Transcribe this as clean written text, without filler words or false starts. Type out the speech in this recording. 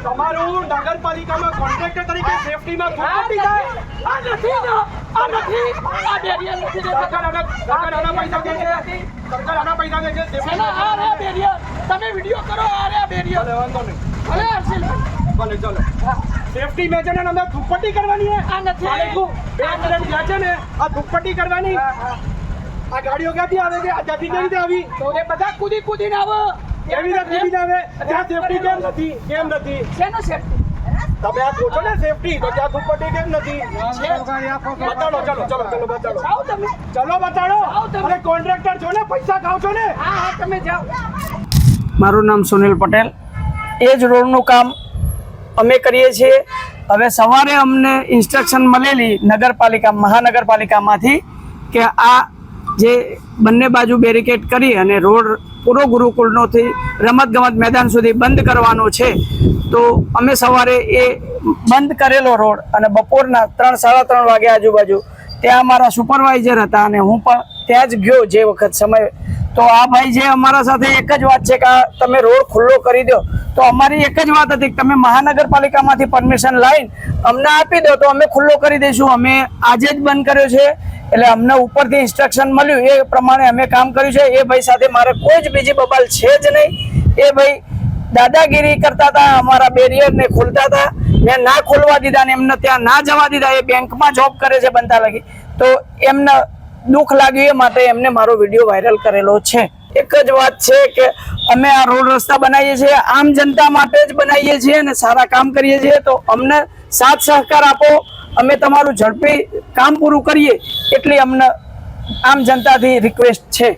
તમારું નગરપાલિકામાં કોન્ટ્રાક્ટર તરીકે સેફટીમાં ખોટી થાય આ નથી ને, આ નથી, આ બેરિયર નથી દેતા. સરકાર આના પૈસા દે છે. સરકાર આના પૈસા દે છે શેના? આ રે બેરિયર, તમે વિડિયો કરો. આ રે બેરિયર. ભલે વાંધો નહીં. ભલે હર્ષિલભાઈ. ભલે ચાલો. સેફટી મેજરને અમે દુપટ્ટી કરવાની છે. આ નથી. બે એક્સિડન્ટ થયા છે ને, આ દુપટ્ટી કરવાની. આ ગાડીઓ ક્યાંથી આવે છે? આ ત્યાંથી કેવી રીતે આવી? તો એ બધા કૂદીને આવે. કેવી રીતે કૂદીને આવે? ત્યાં સેફટી કેમ નથી? કેમ નથી? શેનો સેફટી? તમે આ પૂછો ને સેફટી, તો ત્યાં દુપટ્ટી કેમ નથી? બતાડો. ચલો બતાડો. જાઓ તમે. ચલો બતાડો. અરે કોન્ટ્રાક્ટર છો ને, પૈસા ખાવ છો ને. હા તમે જાઓ. મારું નામ સુનિલ પટેલ. એ જ રોડનું કામ અમે કરીએ છીએ. હવે સવારે અમને ઇન્સ્ટ્રક્શન મળેલી મહાનગરપાલિકામાંથી કે આ જે બંને બાજુ બેરિકેડ કરી અને રોડ પૂરો ગુરુકુળનોથી રમતગમત મેદાન સુધી બંધ કરવાનો છે. તો અમે સવારે એ બંધ કરેલો રોડ અને બપોરના 3-3:30 વાગે આજુબાજુ ત્યાં અમારા સુપરવાઇઝર હતા અને હું પણ ત્યાં જ ગયો જે વખત સમય. તો આ ભાઈ જે અમારા સાથે એક જ વાત છે કે તમે રોડ ખુલ્લો કરી દો. તો અમારી એક જ વાત હતી કે તમે મહાનગરપાલિકામાંથી પરમિશન લાવીને અમને આપી દો તો અમે ખુલ્લો કરી દઈશું. અમે આજે જ બંધ કર્યો છે. એટલે અમને ઉપરથી ઇન્સ્ટ્રક્શન મળ્યું એ પ્રમાણે અમે કામ કર્યું છે. એ ભાઈ સાથે મારે કોઈ જ બીજી બબાલ છે જ નહીં. એ ભાઈ દાદાગીરી કરતા હતા, અમારા બેરિયરને ખોલતા હતા. મેં ના ખોલવા દીધા ને એમને ત્યાં ના જવા દીધા. એ બેંકમાં જોબ કરે છે બનતા લગી. તો એમને દુઃખ લાગ્યું એ માટે એમને મારો વિડીયો વાયરલ કરેલો છે. એક જ વાત છે કે અમે આ રોડ રસ્તા બનાવીએ છીએ આમ જનતા માટે જ બનાવીએ છીએ અને સારા કામ કરીએ છીએ. તો અમને સાથ સહકાર આપો. અમે તમારું ઝડપી કામ પૂરું કરીએ એટલી અમને આમ જનતાથી રિક્વેસ્ટ છે.